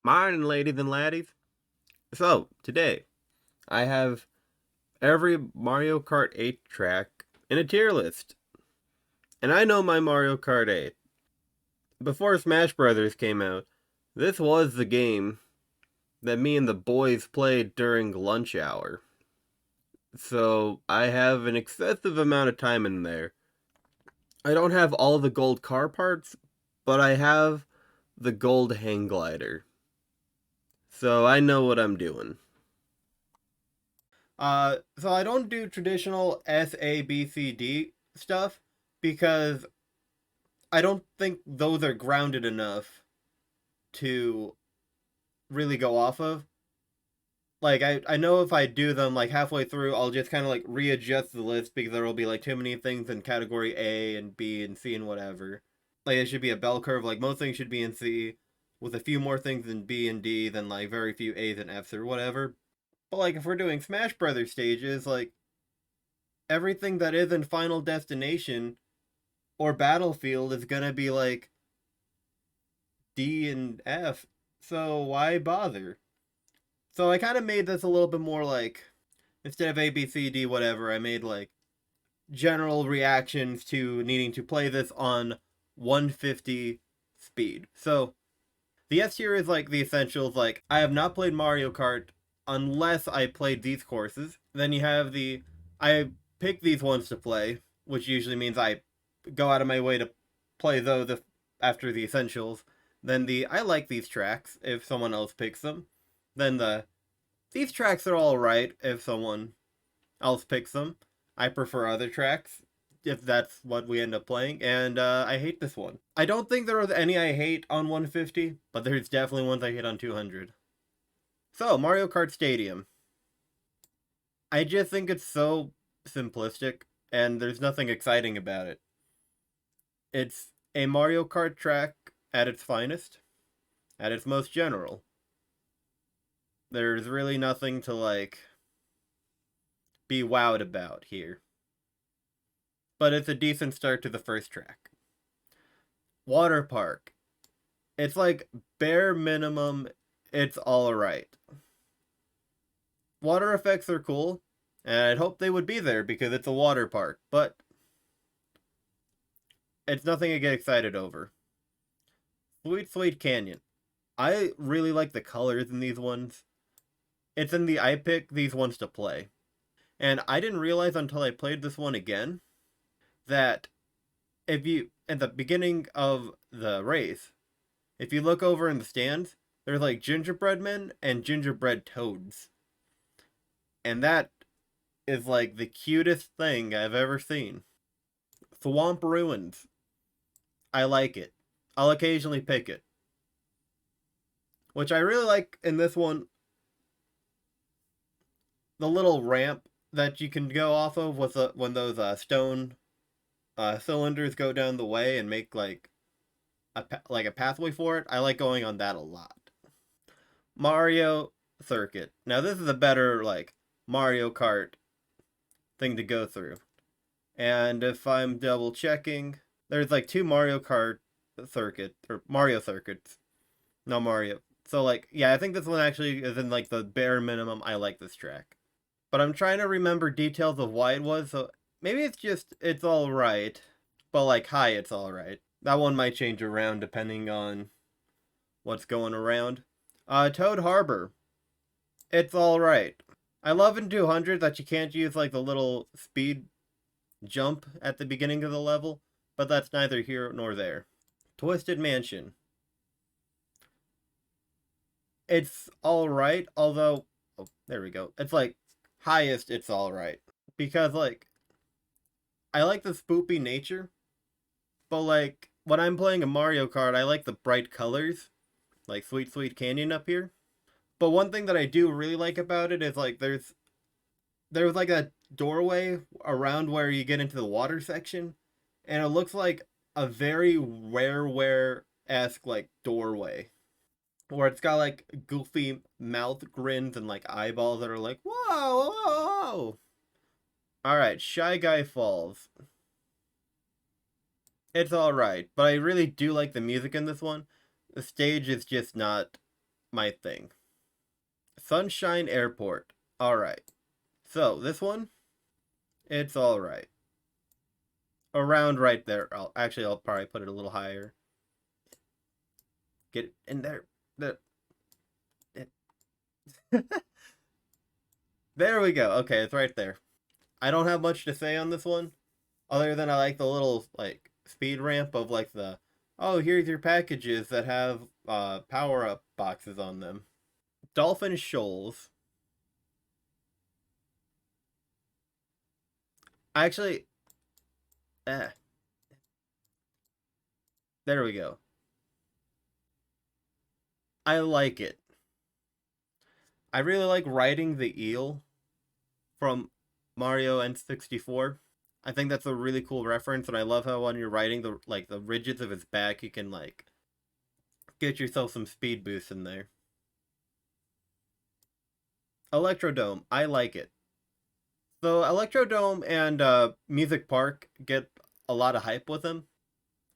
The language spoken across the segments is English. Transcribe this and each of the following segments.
Morning, ladies and laddies. So, today, I have every Mario Kart 8 track in a tier list. And I know my Mario Kart 8. Before Smash Brothers came out, this was the game that me and the boys played during lunch hour. So, I have an excessive amount of time in there. I don't have all the gold car parts, but I have the gold hang glider. So, I know what I'm doing. So I don't do traditional S, A, B, C, D stuff because I don't think those are grounded enough to really go off of. Like, I know if I do them like halfway through, I'll just kind of like readjust the list because there will be like too many things in category A and B and C and whatever. Like, it should be a bell curve. Like, most things should be in C with a few more things in B and D than like very few A's and F's or whatever. But like, if we're doing Smash Brothers stages, like, everything that is in Final Destination or Battlefield is gonna be like D and F, so why bother? So I kind of made this a little bit more like, instead of A, B, C, D, whatever, I made like general reactions to needing to play this on 150 speed. So the S tier is like the essentials, like I have not played Mario Kart unless I played these courses. Then you have I pick these ones to play, which usually means I go out of my way to play those after the essentials. Then I like these tracks if someone else picks them. Then these tracks are all right if someone else picks them. I prefer other tracks if that's what we end up playing, and I hate this one. I don't think there are any I hate on 150, but there's definitely ones I hate on 200. So, Mario Kart Stadium. I just think it's so simplistic, and there's nothing exciting about it. It's a Mario Kart track at its finest, at its most general. There's really nothing to, like, be wowed about here. But it's a decent start to the first track. Water Park. It's like bare minimum, it's alright. Water effects are cool, and I'd hope they would be there because it's a water park, but it's nothing to get excited over. Sweet Sweet Canyon. I really like the colors in these ones. It's in the I pick these ones to play. And I didn't realize until I played this one again that if you, at the beginning of the race, if you look over in the stands, there's like gingerbread men and gingerbread toads. And that is like the cutest thing I've ever seen. Swamp Ruins. I like it. I'll occasionally pick it. Which I really like in this one, the little ramp that you can go off of with when those stone cylinders go down the way and make like a pathway for it. I like going on that a lot. Mario Circuit. Now this is a better like Mario Kart thing to go through. And if I'm double checking, there's like two Mario Kart circuit or Mario circuits. No Mario. So like yeah, I think this one actually is in like the bare minimum. I like this track. But I'm trying to remember details of why it was, so maybe it's alright. But like hi, it's alright. That one might change around depending on what's going around. Toad Harbor. It's alright. I love in 200 that you can't use like the little speed jump at the beginning of the level, but that's neither here nor there. Twisted Mansion. It's alright, although oh, there we go. It's like highest it's alright. Because like I like the spoopy nature, but like when I'm playing a Mario Kart, I like the bright colors, like Sweet Sweet Canyon up here. But one thing that I do really like about it is like there's like a doorway around where you get into the water section, and it looks like a very rareware esque like doorway, where it's got like goofy mouth grins and like eyeballs that are like whoa whoa whoa. All right, Shy Guy Falls. It's all right, but I really do like the music in this one. The stage is just not my thing. Sunshine Airport. Alright. So, this one, it's alright. Around right there. I'll probably put it a little higher. Get in there. The, it, there we go. Okay, it's right there. I don't have much to say on this one, other than I like the little, like, speed ramp of, like, the, oh, here's your packages that have power-up boxes on them. Dolphin Shoals. Actually, eh, there we go. I like it. I really like riding the eel from Mario N64. I think that's a really cool reference, and I love how when you're riding the ridges of his back, you can like get yourself some speed boost in there. Electrodome, I like it. So Electrodome and Music Park get a lot of hype with them.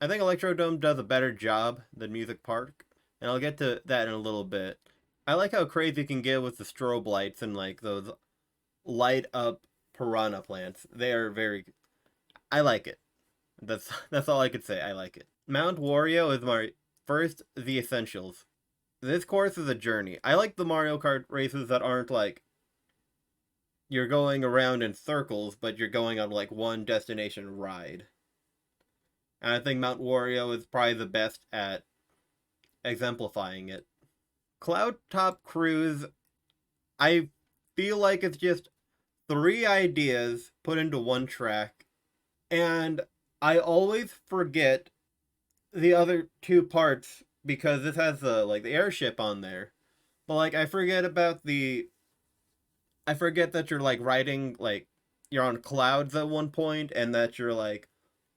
I think Electrodome does a better job than Music Park, and I'll get to that in a little bit. I like how crazy you can get with the strobe lights and like those light up piranha plants. They are very. I like it. That's all I could say. I like it. Mount Wario is my first the essentials. This course is a journey. I like the Mario Kart races that aren't like you're going around in circles, but you're going on like one destination ride. And I think Mount Wario is probably the best at exemplifying it. Cloud Top Cruise, I feel like it's just three ideas put into one track, and I always forget the other two parts because this has the airship on there. But like I forget that you're like riding like you're on clouds at one point and that you're like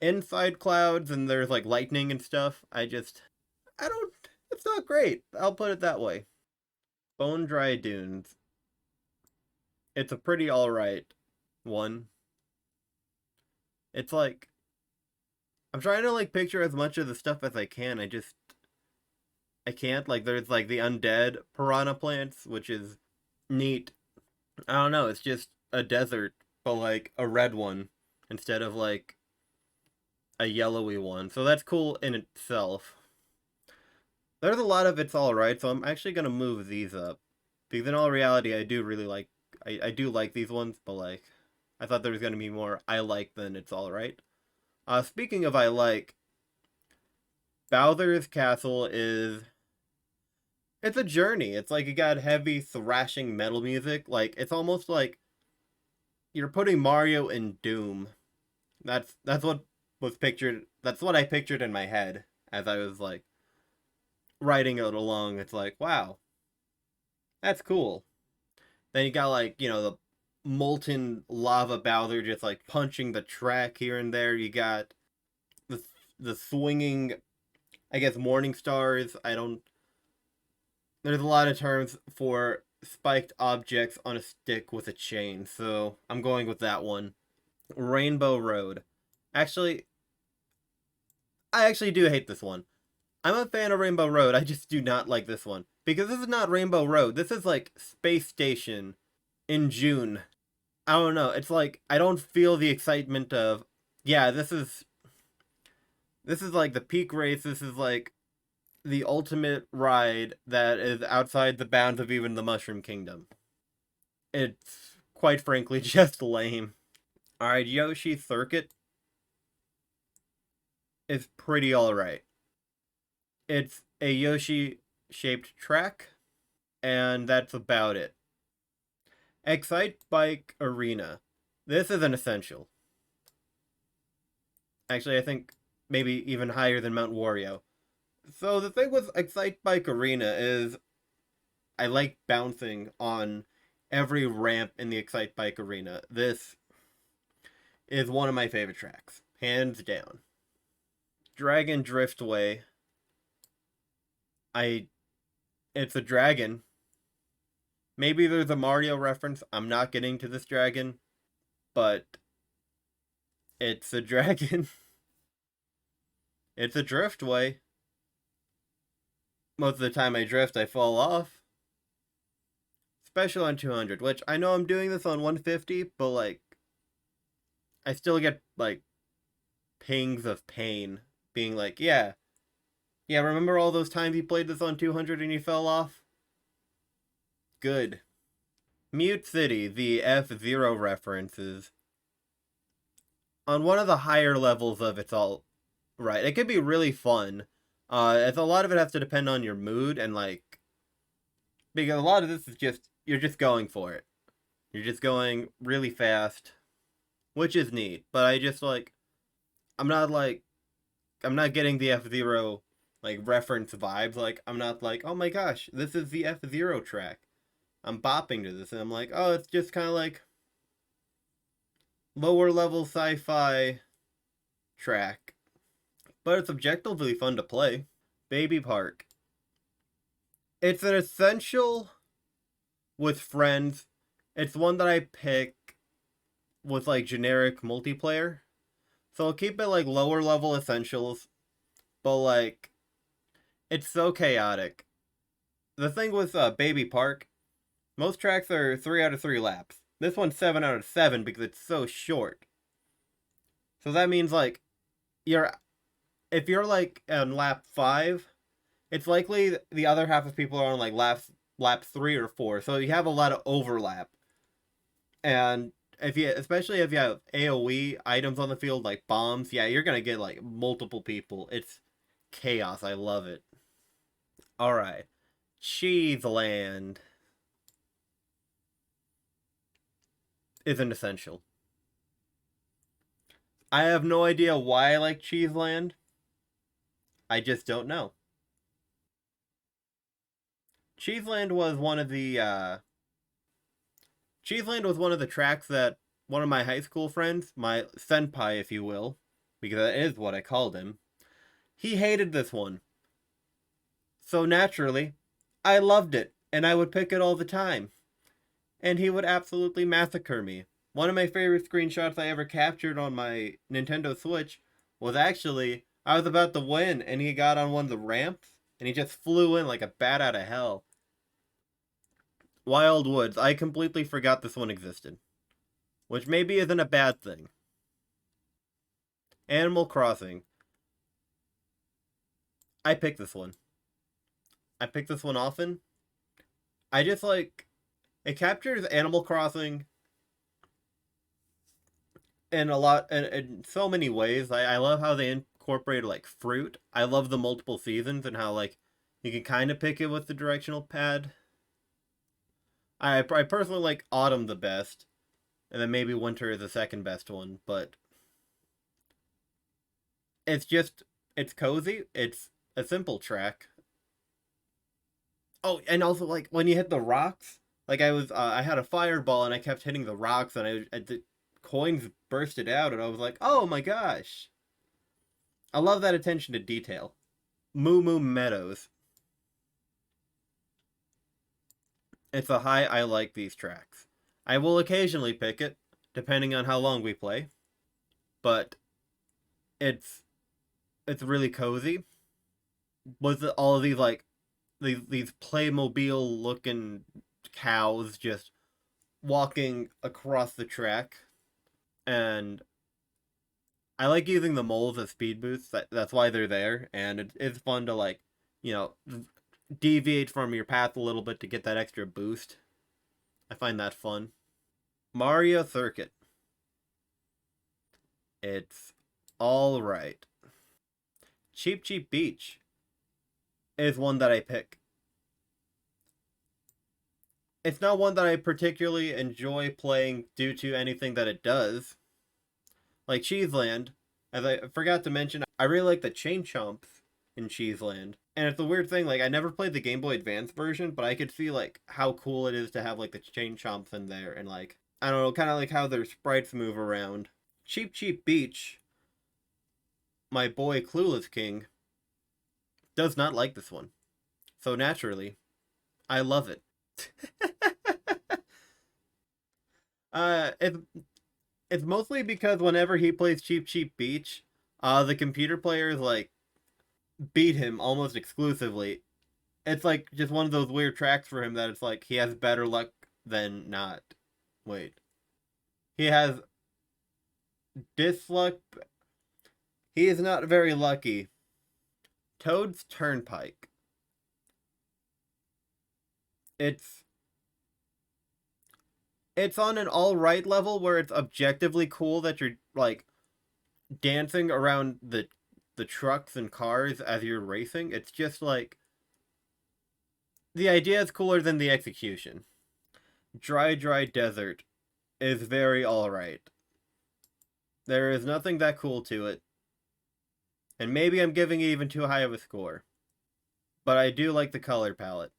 inside clouds and there's like lightning and stuff. I don't it's not great. I'll put it that way. Bone Dry Dunes. It's a pretty alright one. It's like I'm trying to like picture as much of the stuff as I can. I can't. Like there's like the undead piranha plants, which is neat. I don't know, it's just a desert, but like a red one instead of like a yellowy one. So that's cool in itself. There's a lot of it's alright, so I'm actually gonna move these up. Because in all reality I do really like I do like these ones, but like I thought there was gonna be more I like than it's alright. Speaking of I like, Bowser's Castle is it's a journey. It's like you got heavy thrashing metal music. Like it's almost like you're putting Mario in Doom. That's what was pictured. That's what I pictured in my head as I was like writing it along. It's like, wow, that's cool. Then you got like the molten lava Bowser just like punching the track here and there. You got the the swinging, I guess, morning stars. I don't. There's a lot of terms for spiked objects on a stick with a chain, so I'm going with that one. Rainbow Road. Actually, I actually do hate this one. I'm a fan of Rainbow Road. I just do not like this one because this is not Rainbow Road. This is like Space Station in June. I don't know. It's like I don't feel the excitement of yeah, this is like the peak race. This is like the ultimate ride that is outside the bounds of even the Mushroom Kingdom. It's quite frankly just lame. Alright, Yoshi Circuit is pretty alright. It's a Yoshi shaped track, and that's about it. Excite Bike Arena. This is an essential. Actually, I think maybe even higher than Mount Wario. So the thing with Excite Bike Arena is I like bouncing on every ramp in the Excite Bike Arena. This is one of my favorite tracks, hands down. Dragon Driftway. I it's a dragon. Maybe there's a Mario reference. I'm not getting to this dragon, but it's a dragon. It's a driftway. Most of the time I drift, I fall off. Especially on 200, which I know I'm doing this on 150, but like, I still get like pings of pain being like, yeah, yeah, remember all those times you played this on 200 and you fell off? Good. Mute City, the F-Zero references. On one of the higher levels of it's all right. It could be really fun. It's a lot of it has to depend on your mood and like because a lot of this is just you're just going for it. You're just going really fast, which is neat. But I just I'm not like I'm not getting the F-Zero like reference vibes. Like I'm not like, oh my gosh, this is the F-Zero track. I'm bopping to this and I'm like, oh, it's just kind of like lower level sci-fi track. But it's objectively fun to play. Baby Park. It's an essential with friends. It's one that I pick with like generic multiplayer. So I'll keep it like lower level essentials, but like it's so chaotic. The thing with Baby Park, most tracks are 3 out of 3 laps. This one's 7 out of 7 because it's so short. So that means like you're if you're like on lap 5, it's likely the other half of people are on like lap 3 or 4. So you have a lot of overlap. And if you especially if you have AoE items on the field like bombs, yeah, you're going to get like multiple people. It's chaos. I love it. All right. Cheeseland is an essential. I have no idea why I like Cheeseland. I just don't know. Cheeseland was one of the Cheeseland was one of the tracks that one of my high school friends, my senpai if you will, because that is what I called him, he hated this one. So naturally, I loved it and I would pick it all the time. And he would absolutely massacre me. One of my favorite screenshots I ever captured on my Nintendo Switch was actually I was about to win and he got on one of the ramps and he just flew in like a bat out of hell. Wild Woods, I completely forgot this one existed, which maybe isn't a bad thing. Animal Crossing, I pick this one. I pick this one often. I just like it captures Animal Crossing in a lot in so many ways. I love how they incorporate like fruit. I love the multiple seasons and how like you can kind of pick it with the directional pad. I personally like autumn the best, and then maybe winter is the second best one. But it's just it's cozy. It's a simple track. Oh, and also like when you hit the rocks, like I had a fireball and I kept hitting the rocks and the coins bursted out and I was like, oh my gosh. I love that attention to detail. Moo Moo Meadows. It's a high I like these tracks. I will occasionally pick it, depending on how long we play, but it's it's really cozy. With all of these like these Playmobil looking cows just walking across the track, and I like using the moles as speed boosts. That's why they're there, and it's fun to like, you know, deviate from your path a little bit to get that extra boost. I find that fun. Mario Circuit. It's all right. Cheap Cheap Beach is one that I pick. It's not one that I particularly enjoy playing due to anything that it does. Like Cheeseland, as I forgot to mention, I really like the Chain Chomps in Cheeseland. And it's a weird thing, like I never played the Game Boy Advance version, but I could see like how cool it is to have like the Chain Chomps in there and like I don't know, kind of like how their sprites move around. Cheap Cheap Beach, my boy Clueless King, does not like this one. So naturally, I love it. It's mostly because whenever he plays Cheap Cheap Beach, the computer players like beat him almost exclusively. It's like just one of those weird tracks for him that it's like he has better luck than not. Wait. He has disluck. He is not very lucky. Toad's Turnpike. It's it's on an all right level where it's objectively cool that you're like dancing around the trucks and cars as you're racing. It's just like the idea is cooler than the execution. Dry Desert is very all right. There is nothing that cool to it, and maybe I'm giving it even too high of a score. But I do like the color palette.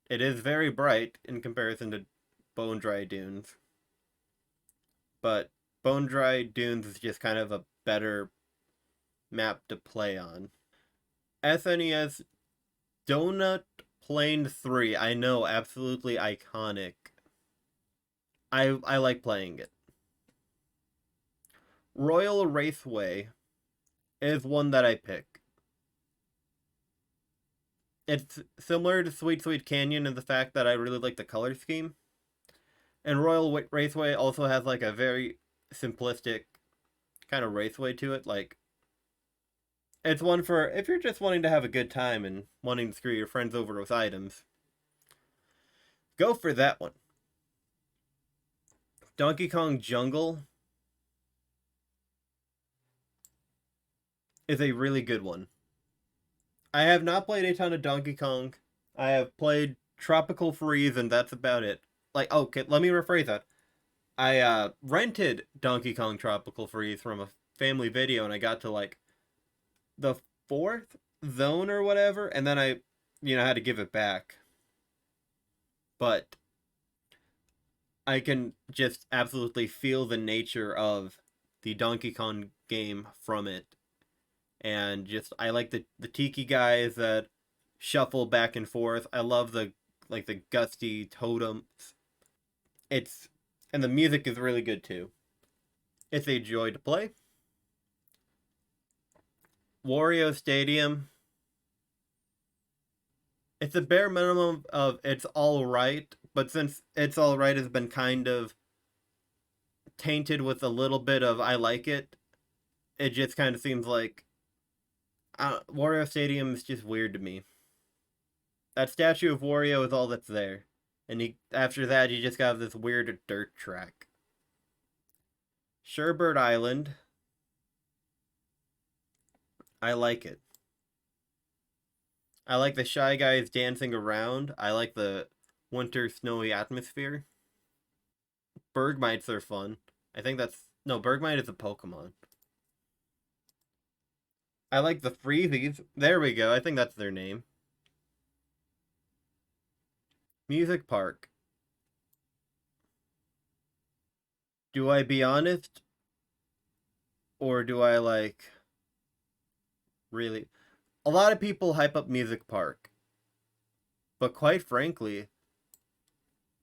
It is very bright in comparison to Bone Dry Dunes, but Bone Dry Dunes is just kind of a better map to play on. SNES Donut Plane 3, I know, absolutely iconic. I like playing it. Royal Raceway is one that I pick. It's similar to Sweet Sweet Canyon in the fact that I really like the color scheme. And Royal Raceway also has like a very simplistic kind of raceway to it. Like, it's one for if you're just wanting to have a good time and wanting to screw your friends over with items, go for that one. Donkey Kong Jungle is a really good one. I have not played a ton of Donkey Kong. I have played Tropical Freeze, and that's about it. Like, okay, let me rephrase that. I rented Donkey Kong Tropical Freeze from a family video, and I got to like the fourth zone or whatever, and then I had to give it back. But I can just absolutely feel the nature of the Donkey Kong game from it, and just I like the tiki guys that shuffle back and forth. I love the gusty totems. It's and the music is really good too. It's a joy to play. Wario Stadium. It's a bare minimum of it's all right, but since it's all right has been kind of tainted with a little bit of I like it, it just kind of seems like Wario Stadium is just weird to me. That statue of Wario is all that's there, and after that you just got this weird dirt track. Sherbert Island, I like it. I like the Shy Guys dancing around. I like the winter snowy atmosphere. Bergmites are fun. I think that's no Bergmite is a Pokemon. I like the Freezies. There we go. I think that's their name. Music Park. Do I be honest, or do I like really? A lot of people hype up Music Park, but quite frankly,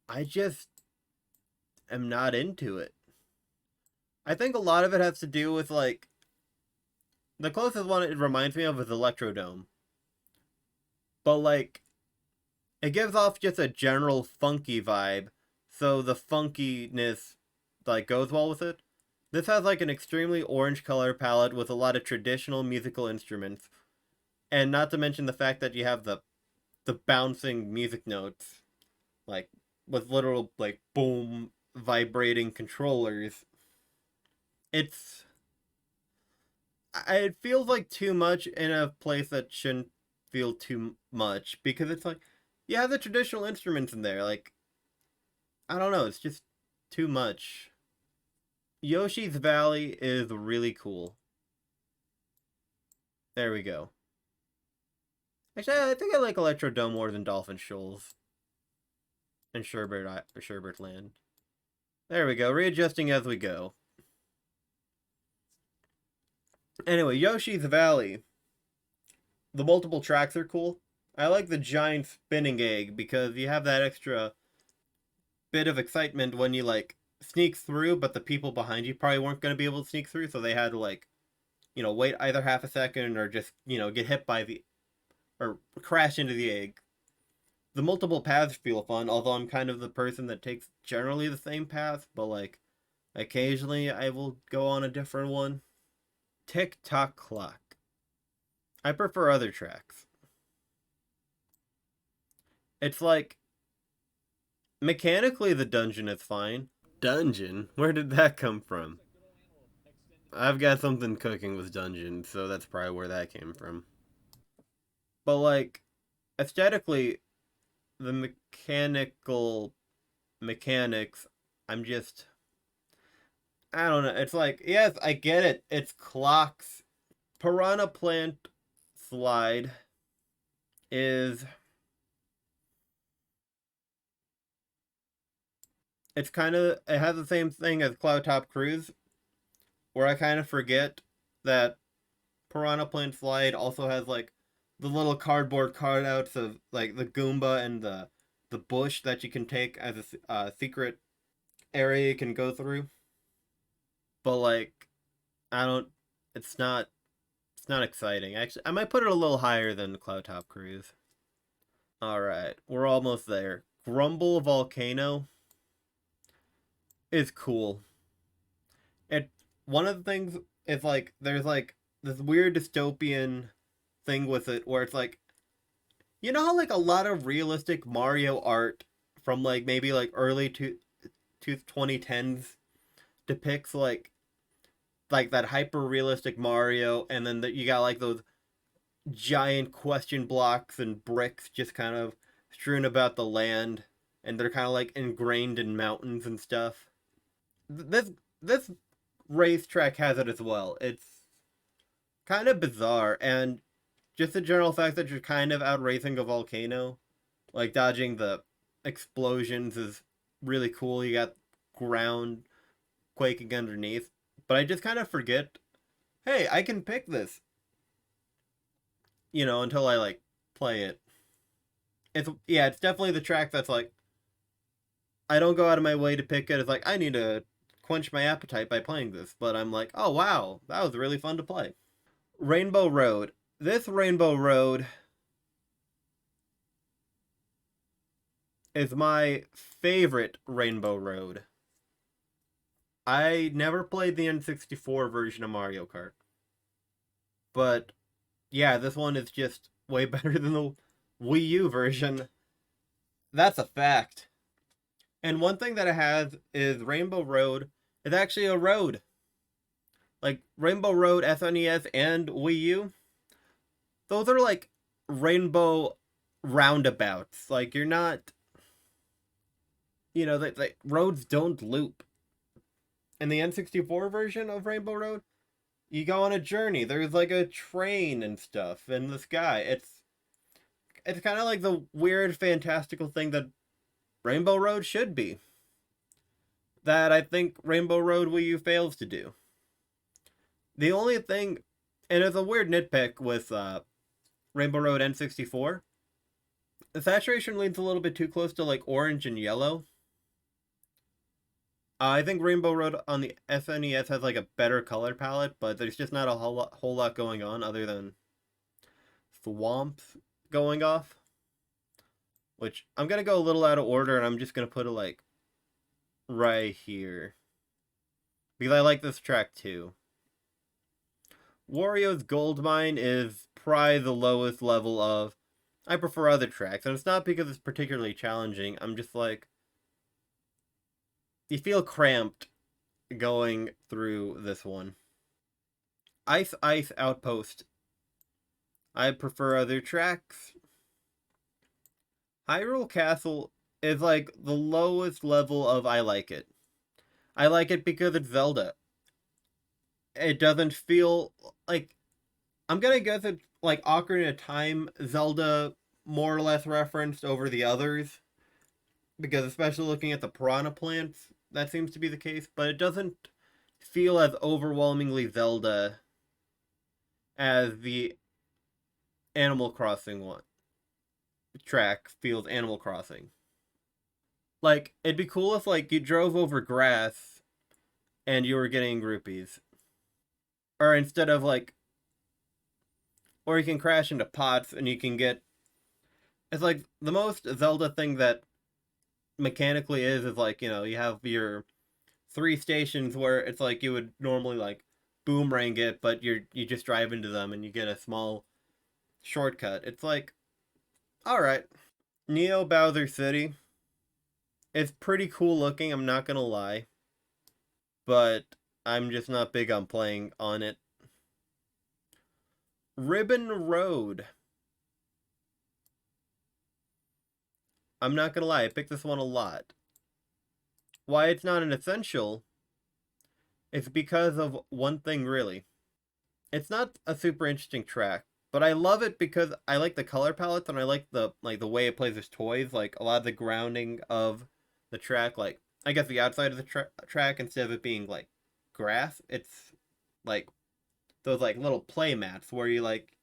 I just am not into it. I think a lot of it has to do with like the closest one it reminds me of is Electrodome, but like it gives off just a general funky vibe, so the funkiness like goes well with it. This has like an extremely orange color palette with a lot of traditional musical instruments, and not to mention the fact that you have the bouncing music notes, like with literal like boom vibrating controllers. It's it feels like too much in a place that shouldn't feel too much because it's like you have the traditional instruments in there. Like I don't know, it's just too much. Yoshi's Valley is really cool. There we go. Actually, I think I like Electrodome more than Dolphin Shoals and Sherbert Land. There we go, readjusting as we go. Anyway, Yoshi's Valley. The multiple tracks are cool. I like the giant spinning egg because you have that extra bit of excitement when you like sneak through, but the people behind you probably weren't going to be able to sneak through, so they had to like, wait either half a second or just, get hit by the or crash into the egg. the multiple paths feel fun, although I'm kind of the person that takes generally the same path, but like occasionally I will go on a different one. Tick Tock Clock. I prefer other tracks. It's like mechanically the dungeon is fine. Dungeon? Where did that come from? I've got something cooking with dungeon, so that's probably where that came from. But like aesthetically, the mechanical mechanics, I'm just I don't know. It's like, yes, I get it. It's clocks. Piranha Plant Slide is it's kind of it has the same thing as Cloud Top Cruise, where I kind of forget that Piranha Plant Slide also has like the little cardboard cutouts of like the Goomba and the bush that you can take as a secret area you can go through. But like, I don't. It's not. It's not exciting. Actually, I might put it a little higher than Cloud Top Cruise. All right, we're almost there. Grumble Volcano is cool. It one of the things is like there's like this weird dystopian thing with it where it's like you know how like a lot of realistic Mario art from like maybe like early to 2010s depicts like that hyper realistic Mario, and then you got like those giant question blocks and bricks just kind of strewn about the land, and they're kind of like ingrained in mountains and stuff. This racetrack has it as well. It's kind of bizarre, and just the general fact that you're kind of out racing a volcano, like dodging the explosions, is really cool. You got ground quaking underneath, but I just kind of forget. Hey, I can pick this, until I like play it. It's yeah, it's definitely the track that's like I don't go out of my way to pick it. It's like I need to quench my appetite by playing this, but I'm like, oh wow, that was really fun to play. Rainbow Road. This Rainbow Road is my favorite Rainbow Road. I never played the N64 version of Mario Kart, but yeah, this one is just way better than the Wii U version. That's a fact. And one thing that it has is Rainbow Road is actually a road. Like Rainbow Road, SNES, and Wii U, those are like rainbow roundabouts. Like you're not, like roads don't loop. In the N64 version of Rainbow Road, you go on a journey. There's like a train and stuff in the sky. It's kind of like the weird fantastical thing that Rainbow Road should be. That I think Rainbow Road Wii U fails to do. The only thing, and it's a weird nitpick with Rainbow Road N64, the saturation leans a little bit too close to like orange and yellow. I think Rainbow Road on the SNES has like a better color palette, but there's just not a whole lot going on other than swamps going off. Which I'm gonna go a little out of order, and I'm just gonna put it like right here because I like this track too. Wario's Gold Mine is probably the lowest level of. I prefer other tracks, and it's not because it's particularly challenging. I'm just like you feel cramped going through this one. Ice Outpost. I prefer other tracks. Hyrule Castle is like the lowest level of I like it. I like it because it's Zelda. It doesn't feel like I'm gonna guess it's like Ocarina of Time Zelda more or less referenced over the others. Because especially looking at the piranha plants, that seems to be the case, but it doesn't feel as overwhelmingly Zelda as the Animal Crossing one track feels Animal Crossing. Like it'd be cool if like you drove over grass and you were getting rupees, or instead of like, or you can crash into pots and you can get It's like the most Zelda thing that mechanically is like, you have your three stations where it's like you would normally like boomerang it, but you just drive into them and you get a small shortcut. It's like, all right. Neo Bowser City. It's pretty cool looking, I'm not gonna lie, but I'm just not big on playing on it. Ribbon Road. I'm not gonna lie, I picked this one a lot. Why it's not an essential is because of one thing really. It's not a super interesting track, but I love it because I like the color palettes and I like the way it plays with toys, like a lot of the grounding of the track, like I guess the outside of the track instead of it being like grass, it's like those like little play mats where you like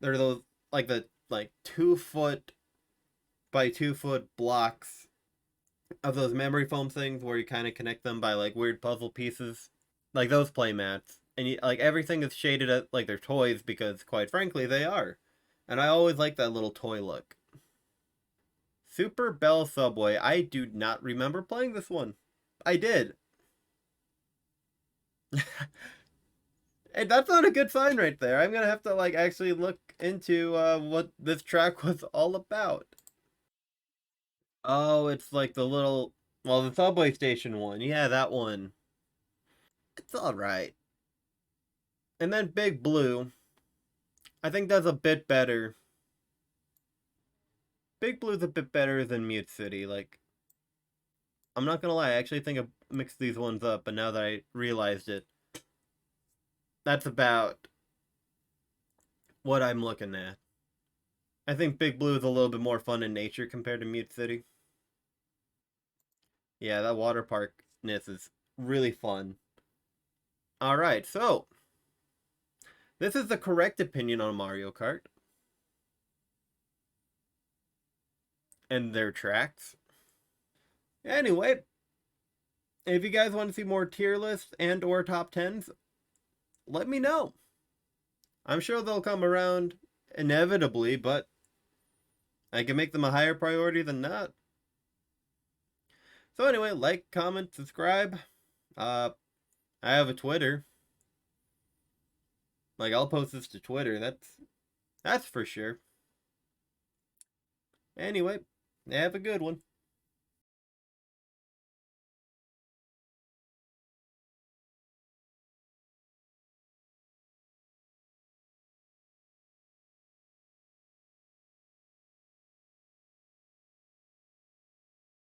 they're those like the like 2 foot by 2 foot blocks of those memory foam things where you kind of connect them by like weird puzzle pieces, like those play mats, and like everything is shaded at like they're toys because quite frankly they are, and I always like that little toy look. Super Bell Subway. I do not remember playing this one. I did. Hey, that's not a good sign right there. I'm gonna have to like actually look into what this track was all about. Oh, it's like the little, well, the subway station one. Yeah, that one. It's all right. And then Big Blue, I think that's a bit better. Big Blue's a bit better than Mute City. Like, I'm not gonna lie, I actually think I mixed these ones up, but now that I realized it, that's about what I'm looking at. I think Big Blue is a little bit more fun in nature compared to Mute City. Yeah, that water parkness is really fun. Alright, so this is the correct opinion on Mario Kart and their tracks. Anyway, if you guys want to see more tier lists and or top 10s, let me know. I'm sure they'll come around inevitably, but I can make them a higher priority than not. So anyway, like, comment, subscribe. Uh, I have a Twitter. Like I'll post this to Twitter. That's for sure. Anyway, have a good one.